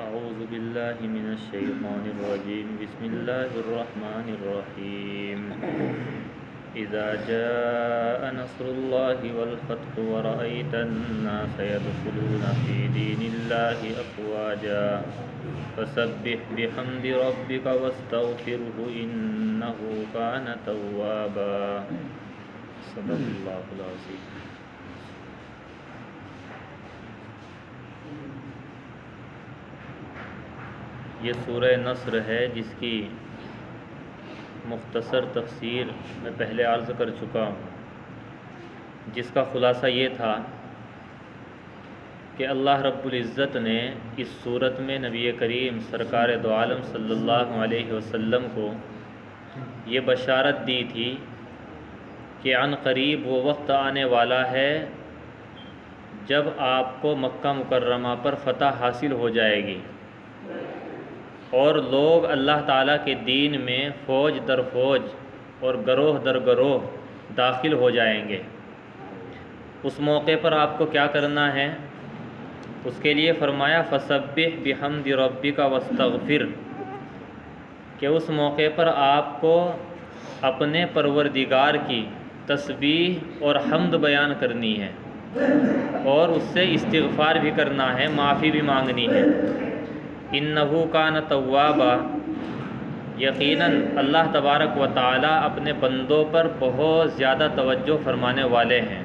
أعوذ بالله من الشيطان الرجيم بسم الله الرحمن الرحيم إذا جاء نصر الله والفتح ورأيت الناس يدخلون في دين الله أفواجا فسبح بحمد ربك واستغفره إنه كان توابا صدق الله العظيم۔ یہ سورہ نصر ہے جس کی مختصر تفسیر میں پہلے عرض کر چکا ہوں، جس کا خلاصہ یہ تھا کہ اللہ رب العزت نے اس صورت میں نبی کریم سرکار دو عالم صلی اللہ علیہ وسلم کو یہ بشارت دی تھی کہ عن قریب وہ وقت آنے والا ہے جب آپ کو مکہ مکرمہ پر فتح حاصل ہو جائے گی اور لوگ اللہ تعالیٰ کے دین میں فوج در فوج اور گروہ در گروہ داخل ہو جائیں گے۔ اس موقع پر آپ کو کیا کرنا ہے؟ اس کے لیے فرمایا فسبح بحمد ربک واستغفر، کہ اس موقع پر آپ کو اپنے پروردگار کی تسبیح اور حمد بیان کرنی ہے اور اس سے استغفار بھی کرنا ہے، معافی بھی مانگنی ہے۔ انہو کان توابا، یقیناً اللہ تبارک و تعالی اپنے بندوں پر بہت زیادہ توجہ فرمانے والے ہیں۔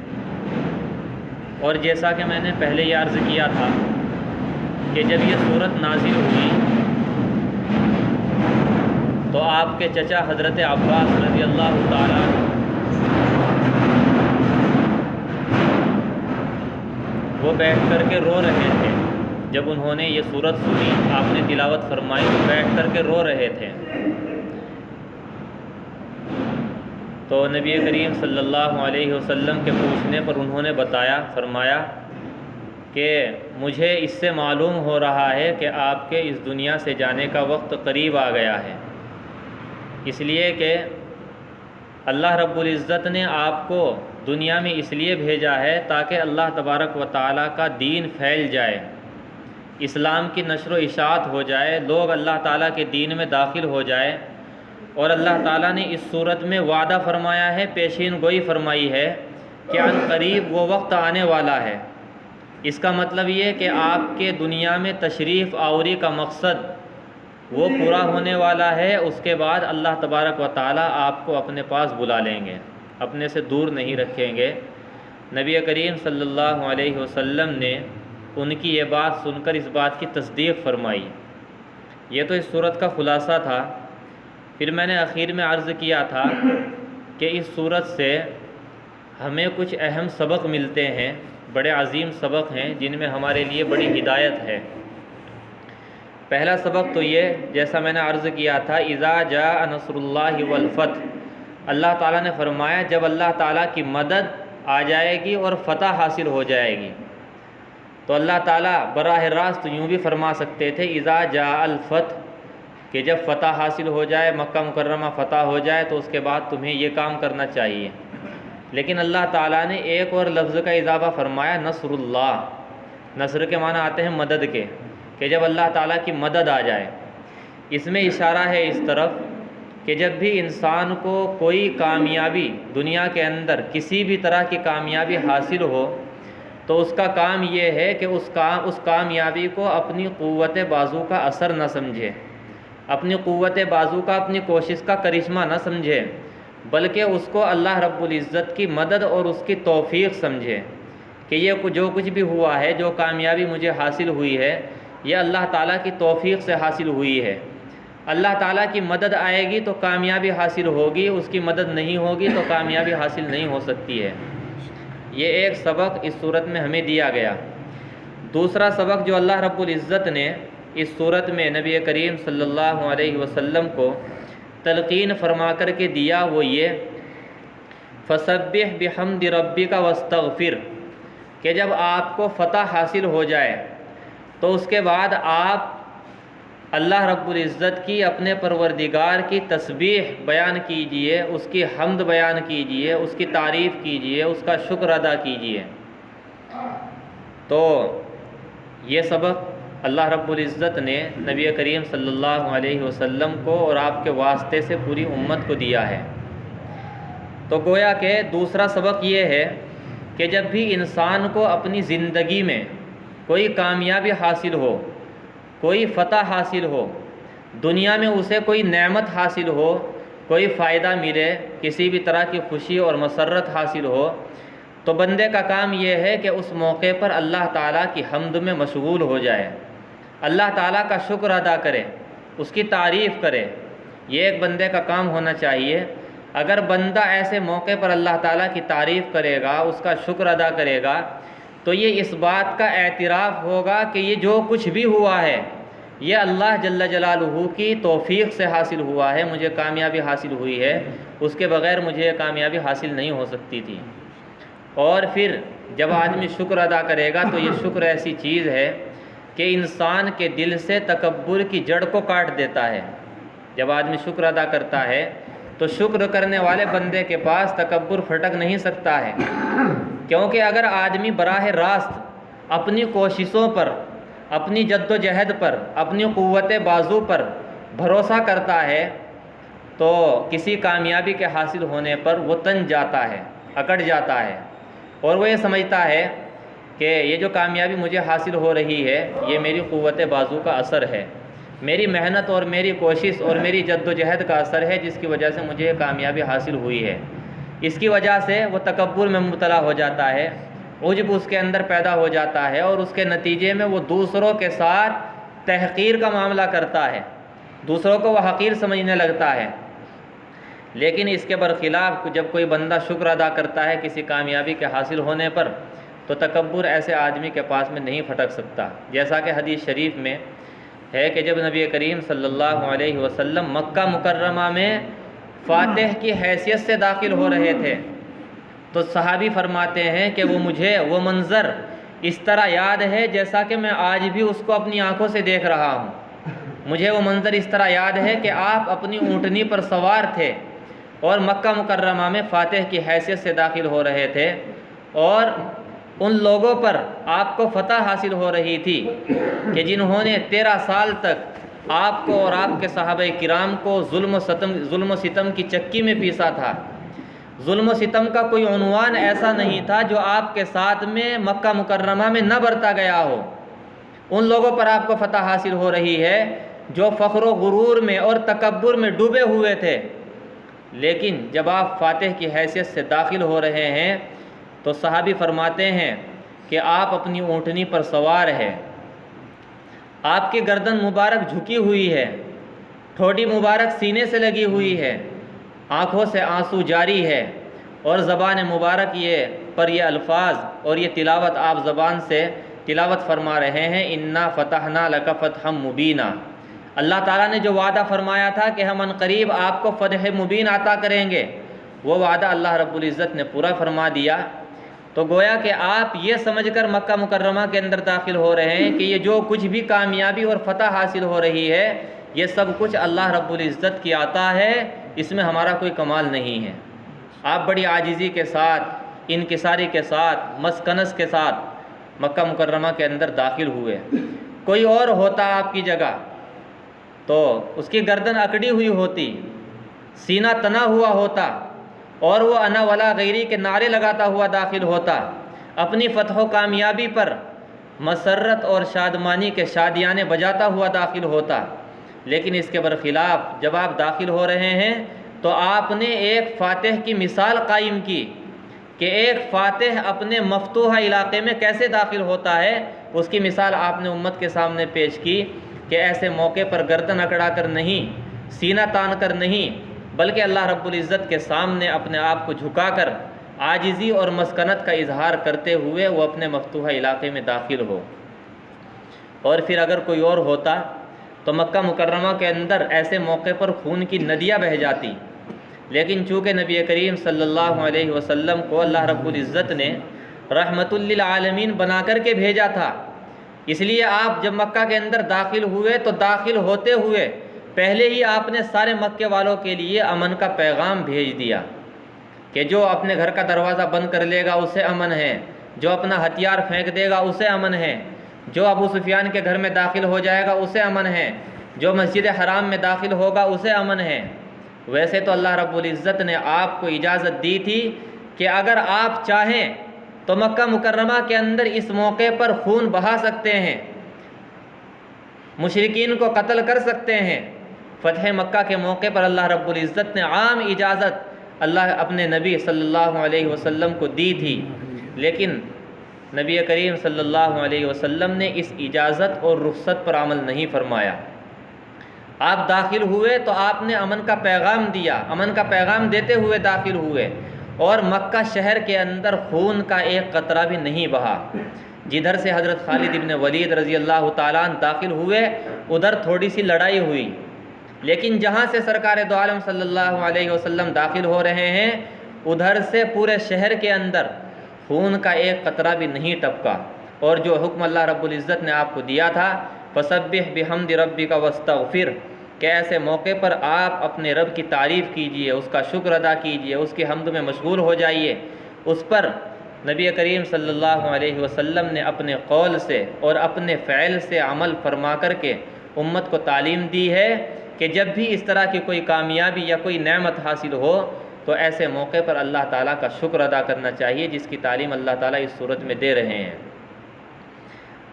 اور جیسا کہ میں نے پہلے یہ عرض کیا تھا کہ جب یہ صورت نازل ہوئی تو آپ کے چچا حضرت عباس رضی اللہ تعالی وہ بیٹھ کر کے رو رہے تھے۔ جب انہوں نے یہ صورت سنی، آپ نے تلاوت فرمائی تو بیٹھ کر کے رو رہے تھے۔ تو نبی کریم صلی اللہ علیہ وسلم کے پوچھنے پر انہوں نے فرمایا کہ مجھے اس سے معلوم ہو رہا ہے کہ آپ کے اس دنیا سے جانے کا وقت قریب آ گیا ہے، اس لیے کہ اللہ رب العزت نے آپ کو دنیا میں اس لیے بھیجا ہے تاکہ اللہ تبارک و تعالیٰ کا دین پھیل جائے، اسلام کی نشر و اشاعت ہو جائے، لوگ اللہ تعالیٰ کے دین میں داخل ہو جائے۔ اور اللہ تعالیٰ نے اس صورت میں وعدہ فرمایا ہے، پیشین گوئی فرمائی ہے کہ عن قریب وہ وقت آنے والا ہے۔ اس کا مطلب یہ کہ آپ کے دنیا میں تشریف آوری کا مقصد وہ پورا ہونے والا ہے، اس کے بعد اللہ تبارک و تعالیٰ آپ کو اپنے پاس بلا لیں گے، اپنے سے دور نہیں رکھیں گے۔ نبی کریم صلی اللہ علیہ وسلم نے ان کی یہ بات سن کر اس بات کی تصدیق فرمائی۔ یہ تو اس صورت کا خلاصہ تھا۔ پھر میں نے اخیر میں عرض کیا تھا کہ اس صورت سے ہمیں کچھ اہم سبق ملتے ہیں، بڑے عظیم سبق ہیں جن میں ہمارے لیے بڑی ہدایت ہے۔ پہلا سبق تو یہ، جیسا میں نے عرض کیا تھا، اذا جاء نصر اللہ والفتح، اللہ تعالیٰ نے فرمایا جب اللہ تعالیٰ کی مدد آ جائے گی اور فتح حاصل ہو جائے گی۔ تو اللہ تعالیٰ براہ راست یوں بھی فرما سکتے تھے اذا جاء الفتح، کہ جب فتح حاصل ہو جائے، مکہ مکرمہ فتح ہو جائے تو اس کے بعد تمہیں یہ کام کرنا چاہیے۔ لیکن اللہ تعالیٰ نے ایک اور لفظ کا اضافہ فرمایا، نصر اللہ۔ نصر کے معنی آتے ہیں مدد کے، کہ جب اللہ تعالیٰ کی مدد آ جائے۔ اس میں اشارہ ہے اس طرف کہ جب بھی انسان کو کوئی کامیابی دنیا کے اندر کسی بھی طرح کی کامیابی حاصل ہو تو اس کا کام یہ ہے کہ اس کامیابی کو اپنی قوت بازو کا اثر نہ سمجھے، اپنی قوت بازو کا، اپنی کوشش کا کرشمہ نہ سمجھے، بلکہ اس کو اللہ رب العزت کی مدد اور اس کی توفیق سمجھے کہ یہ جو کچھ بھی ہوا ہے، جو کامیابی مجھے حاصل ہوئی ہے، یہ اللہ تعالیٰ کی توفیق سے حاصل ہوئی ہے۔ اللہ تعالیٰ کی مدد آئے گی تو کامیابی حاصل ہوگی، اس کی مدد نہیں ہوگی تو کامیابی حاصل نہیں ہو سکتی ہے۔ یہ ایک سبق اس صورت میں ہمیں دیا گیا۔ دوسرا سبق جو اللہ رب العزت نے اس صورت میں نبی کریم صلی اللہ علیہ وسلم کو تلقین فرما کر کے دیا وہ یہ، فسبح بحمد ربک واستغفر، کہ جب آپ کو فتح حاصل ہو جائے تو اس کے بعد آپ اللہ رب العزت کی، اپنے پروردگار کی تسبیح بیان کیجئے، اس کی حمد بیان کیجئے، اس کی تعریف کیجئے، اس کا شکر ادا کیجئے۔ تو یہ سبق اللہ رب العزت نے نبی کریم صلی اللہ علیہ وسلم کو اور آپ کے واسطے سے پوری امت کو دیا ہے۔ تو گویا کہ دوسرا سبق یہ ہے کہ جب بھی انسان کو اپنی زندگی میں کوئی کامیابی حاصل ہو، کوئی فتح حاصل ہو، دنیا میں اسے کوئی نعمت حاصل ہو، کوئی فائدہ ملے، کسی بھی طرح کی خوشی اور مسرت حاصل ہو، تو بندے کا کام یہ ہے کہ اس موقع پر اللہ تعالیٰ کی حمد میں مشغول ہو جائے، اللہ تعالیٰ کا شکر ادا کرے، اس کی تعریف کرے۔ یہ ایک بندے کا کام ہونا چاہیے۔ اگر بندہ ایسے موقع پر اللہ تعالیٰ کی تعریف کرے گا، اس کا شکر ادا کرے گا، تو یہ اس بات کا اعتراف ہوگا کہ یہ جو کچھ بھی ہوا ہے یہ اللہ جل جلالہ کی توفیق سے حاصل ہوا ہے، مجھے کامیابی حاصل ہوئی ہے، اس کے بغیر مجھے یہ کامیابی حاصل نہیں ہو سکتی تھی۔ اور پھر جب آدمی شکر ادا کرے گا تو یہ شکر ایسی چیز ہے کہ انسان کے دل سے تکبر کی جڑ کو کاٹ دیتا ہے۔ جب آدمی شکر ادا کرتا ہے تو شکر کرنے والے بندے کے پاس تکبر پھٹک نہیں سکتا ہے، کیونکہ اگر آدمی براہ راست اپنی کوششوں پر، اپنی جد و جہد پر، اپنی قوت بازو پر بھروسہ کرتا ہے تو کسی کامیابی کے حاصل ہونے پر وہ تن جاتا ہے، اکڑ جاتا ہے، اور وہ یہ سمجھتا ہے کہ یہ جو کامیابی مجھے حاصل ہو رہی ہے یہ میری قوت بازو کا اثر ہے، میری محنت اور میری کوشش اور میری جد و جہد کا اثر ہے، جس کی وجہ سے مجھے یہ کامیابی حاصل ہوئی ہے۔ اس کی وجہ سے وہ تکبر میں مبتلا ہو جاتا ہے، عجب اس کے اندر پیدا ہو جاتا ہے، اور اس کے نتیجے میں وہ دوسروں کے ساتھ تحقیر کا معاملہ کرتا ہے، دوسروں کو وہ حقیر سمجھنے لگتا ہے۔ لیکن اس کے برخلاف جب کوئی بندہ شکر ادا کرتا ہے کسی کامیابی کے حاصل ہونے پر، تو تکبر ایسے آدمی کے پاس میں نہیں پھٹک سکتا۔ جیسا کہ حدیث شریف میں ہے کہ جب نبی کریم صلی اللہ علیہ وسلم مکہ مکرمہ میں فاتح کی حیثیت سے داخل ہو رہے تھے تو صحابی فرماتے ہیں کہ مجھے وہ منظر اس طرح یاد ہے جیسا کہ میں آج بھی اس کو اپنی آنکھوں سے دیکھ رہا ہوں۔ مجھے وہ منظر اس طرح یاد ہے کہ آپ اپنی اونٹنی پر سوار تھے اور مکہ مکرمہ میں فاتح کی حیثیت سے داخل ہو رہے تھے، اور ان لوگوں پر آپ کو فتح حاصل ہو رہی تھی کہ جنہوں نے 13 سال تک آپ کو اور آپ کے صحابہ کرام کو ظلم و ستم کی چکی میں پیسا تھا۔ ظلم و ستم کا کوئی عنوان ایسا نہیں تھا جو آپ کے ساتھ میں مکہ مکرمہ میں نہ برتا گیا ہو۔ ان لوگوں پر آپ کو فتح حاصل ہو رہی ہے جو فخر و غرور میں اور تکبر میں ڈوبے ہوئے تھے، لیکن جب آپ فاتح کی حیثیت سے داخل ہو رہے ہیں تو صحابی فرماتے ہیں کہ آپ اپنی اونٹنی پر سوار ہیں، آپ کی گردن مبارک جھکی ہوئی ہے، ٹھوڈی مبارک سینے سے لگی ہوئی ہے، آنکھوں سے آنسو جاری ہے، اور زبان مبارک پر یہ الفاظ اور یہ تلاوت آپ زبان سے تلاوت فرما رہے ہیں، انا فتحنا لک فتحا مبینا۔ اللہ تعالیٰ نے جو وعدہ فرمایا تھا کہ ہم عنقریب آپ کو فتح مبین عطا کریں گے، وہ وعدہ اللہ رب العزت نے پورا فرما دیا۔ تو گویا کہ آپ یہ سمجھ کر مکہ مکرمہ کے اندر داخل ہو رہے ہیں کہ یہ جو کچھ بھی کامیابی اور فتح حاصل ہو رہی ہے یہ سب کچھ اللہ رب العزت کی عطا ہے، اس میں ہمارا کوئی کمال نہیں ہے۔ آپ بڑی عاجزی کے ساتھ، انکساری کے ساتھ، مسکنس کے ساتھ مکہ مکرمہ کے اندر داخل ہوئے۔ کوئی اور ہوتا آپ کی جگہ تو اس کی گردن اکڑی ہوئی ہوتی، سینہ تنا ہوا ہوتا، اور وہ انا ولا غیری کے نعرے لگاتا ہوا داخل ہوتا، اپنی فتح و کامیابی پر مسرت اور شادمانی کے شادیانے بجاتا ہوا داخل ہوتا۔ لیکن اس کے برخلاف جب آپ داخل ہو رہے ہیں تو آپ نے ایک فاتح کی مثال قائم کی کہ ایک فاتح اپنے مفتوحہ علاقے میں کیسے داخل ہوتا ہے، اس کی مثال آپ نے امت کے سامنے پیش کی کہ ایسے موقع پر گردن اکڑا کر نہیں، سینہ تان کر نہیں، بلکہ اللہ رب العزت کے سامنے اپنے آپ کو جھکا کر عاجزی اور مسکنت کا اظہار کرتے ہوئے وہ اپنے مفتوحہ علاقے میں داخل ہو۔ اور پھر اگر کوئی اور ہوتا تو مکہ مکرمہ کے اندر ایسے موقع پر خون کی ندیاں بہہ جاتی، لیکن چونکہ نبی کریم صلی اللہ علیہ وسلم کو اللہ رب العزت نے رحمت للعالمین بنا کر کے بھیجا تھا، اس لیے آپ جب مکہ کے اندر داخل ہوئے تو داخل ہوتے ہوئے پہلے ہی آپ نے سارے مکے والوں کے لیے امن کا پیغام بھیج دیا کہ جو اپنے گھر کا دروازہ بند کر لے گا اسے امن ہے، جو اپنا ہتھیار پھینک دے گا اسے امن ہے، جو ابو سفیان کے گھر میں داخل ہو جائے گا اسے امن ہے، جو مسجد حرام میں داخل ہوگا اسے امن ہے۔ ویسے تو اللہ رب العزت نے آپ کو اجازت دی تھی کہ اگر آپ چاہیں تو مکہ مکرمہ کے اندر اس موقع پر خون بہا سکتے ہیں، مشرکین کو قتل کر سکتے ہیں۔ فتح مکہ کے موقع پر اللہ رب العزت نے عام اجازت اللہ اپنے نبی صلی اللہ علیہ وسلم کو دی تھی، لیکن نبی کریم صلی اللہ علیہ وسلم نے اس اجازت اور رخصت پر عمل نہیں فرمایا۔ آپ داخل ہوئے تو آپ نے امن کا پیغام دیا، امن کا پیغام دیتے ہوئے داخل ہوئے، اور مکہ شہر کے اندر خون کا ایک قطرہ بھی نہیں بہا۔ جدھر سے حضرت خالد ابن ولید رضی اللہ تعالیٰ عنہ داخل ہوئے ادھر تھوڑی سی لڑائی ہوئی، لیکن جہاں سے سرکار دو عالم صلی اللہ علیہ وسلم داخل ہو رہے ہیں ادھر سے پورے شہر کے اندر خون کا ایک قطرہ بھی نہیں ٹپکا۔ اور جو حکم اللہ رب العزت نے آپ کو دیا تھا فسبح بحمد ربک واستغفر، کہ ایسے موقع پر آپ اپنے رب کی تعریف کیجئے، اس کا شکر ادا کیجئے، اس کی حمد میں مشغول ہو جائیے، اس پر نبی کریم صلی اللہ علیہ وسلم نے اپنے قول سے اور اپنے فعل سے عمل فرما کر کے امت کو تعلیم دی ہے کہ جب بھی اس طرح کی کوئی کامیابی یا کوئی نعمت حاصل ہو تو ایسے موقع پر اللہ تعالیٰ کا شکر ادا کرنا چاہیے، جس کی تعلیم اللہ تعالیٰ اس صورت میں دے رہے ہیں۔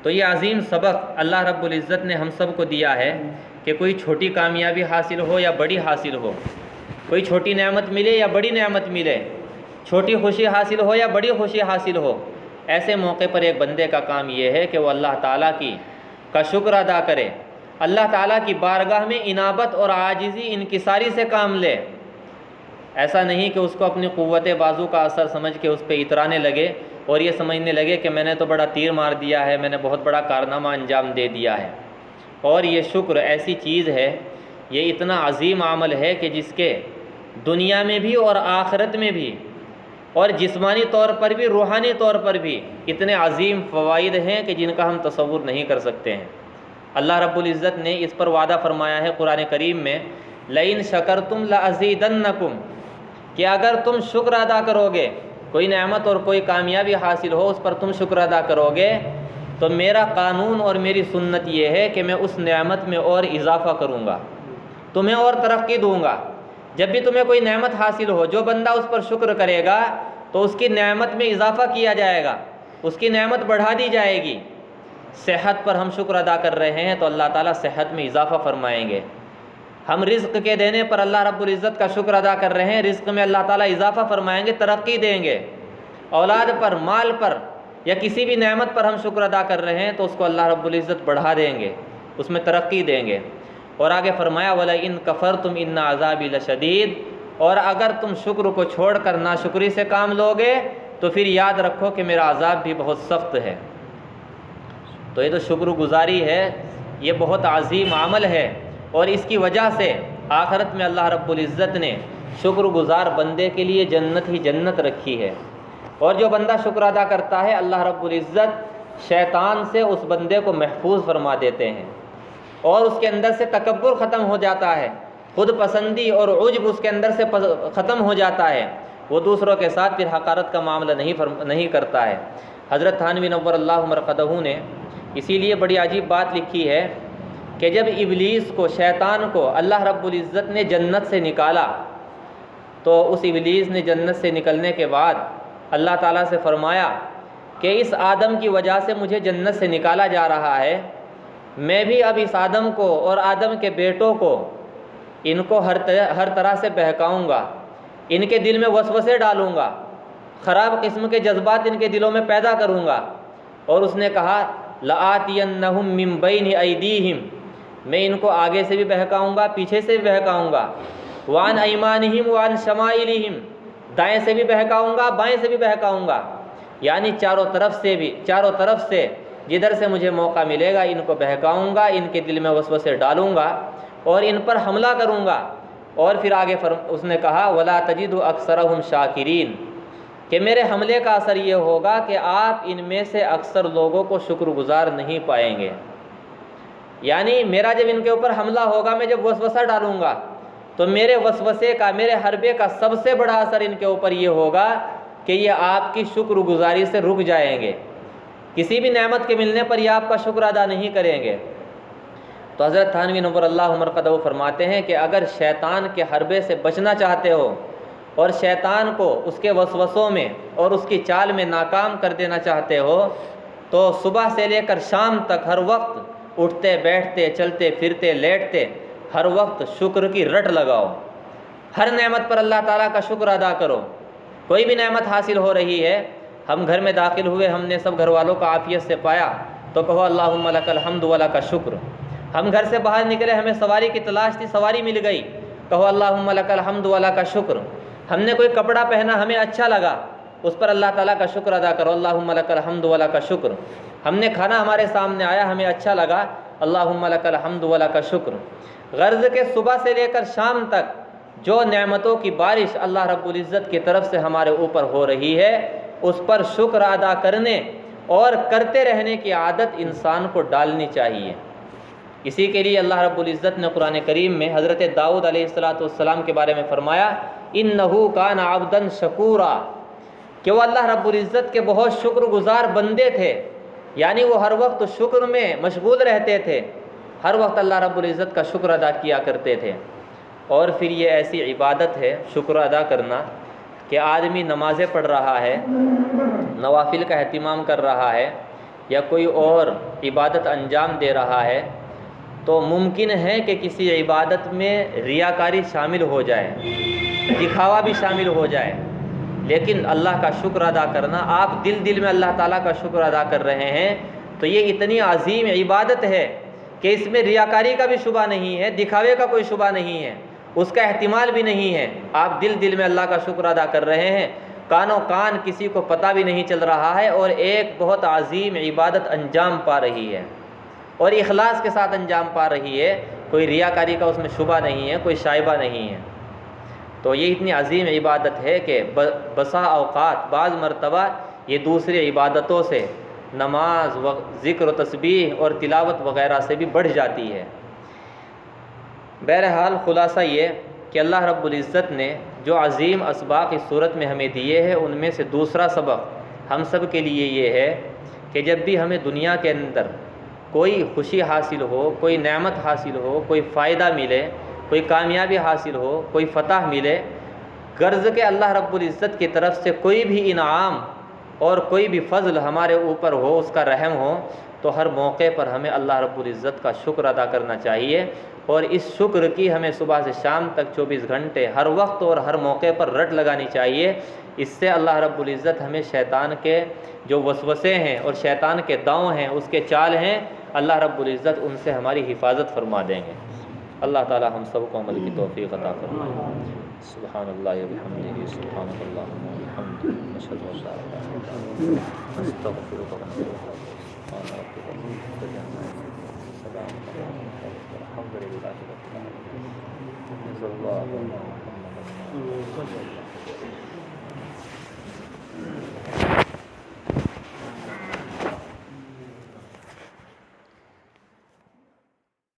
تو یہ عظیم سبق اللہ رب العزت نے ہم سب کو دیا ہے کہ کوئی چھوٹی کامیابی حاصل ہو یا بڑی حاصل ہو، کوئی چھوٹی نعمت ملے یا بڑی نعمت ملے، چھوٹی خوشی حاصل ہو یا بڑی خوشی حاصل ہو، ایسے موقع پر ایک بندے کا کام یہ ہے کہ وہ اللہ تعالیٰ کا شکر ادا کرے، اللہ تعالیٰ کی بارگاہ میں انابت اور عاجزی انکساری سے کام لے۔ ایسا نہیں کہ اس کو اپنی قوت بازو کا اثر سمجھ کے اس پہ اترانے لگے اور یہ سمجھنے لگے کہ میں نے تو بڑا تیر مار دیا ہے، میں نے بہت بڑا کارنامہ انجام دے دیا ہے۔ اور یہ شکر ایسی چیز ہے، یہ اتنا عظیم عمل ہے کہ جس کے دنیا میں بھی اور آخرت میں بھی اور جسمانی طور پر بھی روحانی طور پر بھی اتنے عظیم فوائد ہیں کہ جن کا ہم تصور نہیں کر سکتے ہیں۔ اللہ رب العزت نے اس پر وعدہ فرمایا ہے قرآن کریم میں لَإِن شَكَرْتُمْ لَأَزِيدَنَّكُمْ، کہ اگر تم شکر ادا کرو گے، کوئی نعمت اور کوئی کامیابی حاصل ہو اس پر تم شکر ادا کرو گے تو میرا قانون اور میری سنت یہ ہے کہ میں اس نعمت میں اور اضافہ کروں گا، تمہیں اور ترقی دوں گا۔ جب بھی تمہیں کوئی نعمت حاصل ہو جو بندہ اس پر شکر کرے گا تو اس کی نعمت میں اضافہ کیا جائے گا، اس کی نعمت بڑھا دی جائے گی۔ صحت پر ہم شکر ادا کر رہے ہیں تو اللہ تعالیٰ صحت میں اضافہ فرمائیں گے۔ ہم رزق کے دینے پر اللہ رب العزت کا شکر ادا کر رہے ہیں، رزق میں اللہ تعالیٰ اضافہ فرمائیں گے، ترقی دیں گے۔ اولاد پر، مال پر یا کسی بھی نعمت پر ہم شکر ادا کر رہے ہیں تو اس کو اللہ رب العزت بڑھا دیں گے، اس میں ترقی دیں گے۔ اور آگے فرمایا وَلَئِن كَفَرْتُمْ إِنَّ عَذَابِي لَشَدِيدٌ، اور اگر تم شکر کو چھوڑ کر ناشکری سے کام لوگے تو پھر یاد رکھو کہ میرا عذاب بھی بہت سخت ہے۔ تو یہ تو شکر گزاری ہے، یہ بہت عظیم عمل ہے، اور اس کی وجہ سے آخرت میں اللہ رب العزت نے شکر گزار بندے کے لیے جنت ہی جنت رکھی ہے۔ اور جو بندہ شکر ادا کرتا ہے اللہ رب العزت شیطان سے اس بندے کو محفوظ فرما دیتے ہیں، اور اس کے اندر سے تکبر ختم ہو جاتا ہے، خود پسندی اور عجب اس کے اندر سے ختم ہو جاتا ہے، وہ دوسروں کے ساتھ پھر حقارت کا معاملہ نہیں کرتا ہے۔ حضرت تھانوی نور اللہ مرقدہ نے اسی لیے بڑی عجیب بات لکھی ہے کہ جب ابلیس کو، شیطان کو اللہ رب العزت نے جنت سے نکالا تو اس ابلیس نے جنت سے نکلنے کے بعد اللہ تعالیٰ سے فرمایا کہ اس آدم کی وجہ سے مجھے جنت سے نکالا جا رہا ہے، میں بھی اب اس آدم کو اور آدم کے بیٹوں کو ان کو ہر طرح سے بہکاؤں گا، ان کے دل میں وسوسے ڈالوں گا، خراب قسم کے جذبات ان کے دلوں میں پیدا کروں گا۔ اور اس نے کہا لَآتِيَنَّهُم مِّن بَيْنِ أَيْدِيهِمْ، میں ان کو آگے سے بھی بہکاؤں گا، پیچھے سے بھی بہکاؤں گا، وَعَنْ أَيْمَانِهِمْ وَعَنْ شَمَائِلِهِمْ، دائیں سے بھی بہکاؤں گا، بائیں سے بھی بہکاؤں گا، یعنی چاروں طرف سے جدھر سے مجھے موقع ملے گا ان کو بہکاؤں گا، ان کے دل میں وسوسے ڈالوں گا اور ان پر حملہ کروں گا۔ اور پھر آگے اس نے کہا وَلَا تَجِدُ أَكْثَرَهُمْ شَاكِرِينَ، کہ میرے حملے کا اثر یہ ہوگا کہ آپ ان میں سے اکثر لوگوں کو شکر گزار نہیں پائیں گے۔ یعنی میرا جب ان کے اوپر حملہ ہوگا، میں جب وسوسہ ڈالوں گا تو میرے وسوسے کا، میرے حربے کا سب سے بڑا اثر ان کے اوپر یہ ہوگا کہ یہ آپ کی شکر گزاری سے رک جائیں گے، کسی بھی نعمت کے ملنے پر یہ آپ کا شکر ادا نہیں کریں گے۔ تو حضرت تھانوی نور اللہ مرقدہ فرماتے ہیں کہ اگر شیطان کے حربے سے بچنا چاہتے ہو اور شیطان کو اس کے وسوسوں میں اور اس کی چال میں ناکام کر دینا چاہتے ہو تو صبح سے لے کر شام تک ہر وقت اٹھتے بیٹھتے چلتے پھرتے لیٹتے ہر وقت شکر کی رٹ لگاؤ۔ ہر نعمت پر اللہ تعالیٰ کا شکر ادا کرو۔ کوئی بھی نعمت حاصل ہو رہی ہے، ہم گھر میں داخل ہوئے، ہم نے سب گھر والوں کو عافیت سے پایا تو کہو اللہم لک الحمد ولک الشکر۔ ہم گھر سے باہر نکلے، ہمیں سواری کی تلاش تھی، سواری مل گئی، کہو اللہم لک الحمد ولک الشکر۔ ہم نے کوئی کپڑا پہنا، ہمیں اچھا لگا، اس پر اللہ تعالیٰ کا شکر ادا کرو، اللہم لک الحمد ولک الشکر۔ ہم نے کھانا ہمارے سامنے آیا، ہمیں اچھا لگا، اللہم لک الحمد ولک الشکر۔ غرض کہ صبح سے لے کر شام تک جو نعمتوں کی بارش اللہ رب العزت کی طرف سے ہمارے اوپر ہو رہی ہے، اس پر شکر ادا کرنے اور کرتے رہنے کی عادت انسان کو ڈالنی چاہیے۔ اسی کے لیے اللہ رب العزت نے قرآن کریم میں حضرت داؤد علیہ السلام کے بارے میں فرمایا انہ کان عبدا شکورا، کہ وہ اللہ رب العزت کے بہت شکر گزار بندے تھے، یعنی وہ ہر وقت شکر میں مشغول رہتے تھے، ہر وقت اللہ رب العزت کا شکر ادا کیا کرتے تھے۔ اور پھر یہ ایسی عبادت ہے شکر ادا کرنا کہ آدمی نمازیں پڑھ رہا ہے، نوافل کا اہتمام کر رہا ہے یا کوئی اور عبادت انجام دے رہا ہے تو ممکن ہے کہ کسی عبادت میں ریاکاری شامل ہو جائے، دکھاوا بھی شامل ہو جائے، لیکن اللہ کا شکر ادا کرنا، آپ دل میں اللہ تعالیٰ کا شکر ادا کر رہے ہیں تو یہ اتنی عظیم عبادت ہے کہ اس میں ریاکاری کا بھی شبہ نہیں ہے، دکھاوے کا کوئی شبہ نہیں ہے، اس کا احتمال بھی نہیں ہے۔ آپ دل میں اللہ کا شکر ادا کر رہے ہیں، کانوں کان کسی کو پتہ بھی نہیں چل رہا ہے، اور ایک بہت عظیم عبادت انجام پا رہی ہے اور اخلاص کے ساتھ انجام پا رہی ہے، کوئی ریاکاری کا اس میں شبہ نہیں ہے، کوئی شائبہ نہیں ہے۔ تو یہ اتنی عظیم عبادت ہے کہ بسا اوقات بعض مرتبہ یہ دوسری عبادتوں سے، نماز و ذکر و تسبیح اور تلاوت وغیرہ سے بھی بڑھ جاتی ہے۔ بہرحال خلاصہ یہ کہ اللہ رب العزت نے جو عظیم اسباق اس صورت میں ہمیں دیے ہیں، ان میں سے دوسرا سبق ہم سب کے لیے یہ ہے کہ جب بھی ہمیں دنیا کے اندر کوئی خوشی حاصل ہو، کوئی نعمت حاصل ہو، کوئی فائدہ ملے، کوئی کامیابی حاصل ہو، کوئی فتح ملے، غرض کہ اللہ رب العزت کی طرف سے کوئی بھی انعام اور کوئی بھی فضل ہمارے اوپر ہو، اس کا رحم ہو، تو ہر موقع پر ہمیں اللہ رب العزت کا شکر ادا کرنا چاہیے، اور اس شکر کی ہمیں صبح سے شام تک 24 گھنٹے ہر وقت اور ہر موقع پر رٹ لگانی چاہیے۔ اس سے اللہ رب العزت ہمیں شیطان کے جو وسوسے ہیں اور شیطان کے داؤں ہیں، اس کے چال ہیں، اللہ رب العزت ان سے ہماری حفاظت فرما دیں گے۔ اللہ تعالی ہم سب کو عمل کی توفیق عطا فرمائے۔ سبحان اللہ و بحمدہ، سبحانک اللہم و بحمدک، اشہد ان لا الہ الا انت، استغفرک و اتوب الیک۔ سبحان ربک رب العزۃ عما یصفون، سلام علی المرسلین، والحمد للہ رب العالمین۔ صلی اللہ علیہ وسلم۔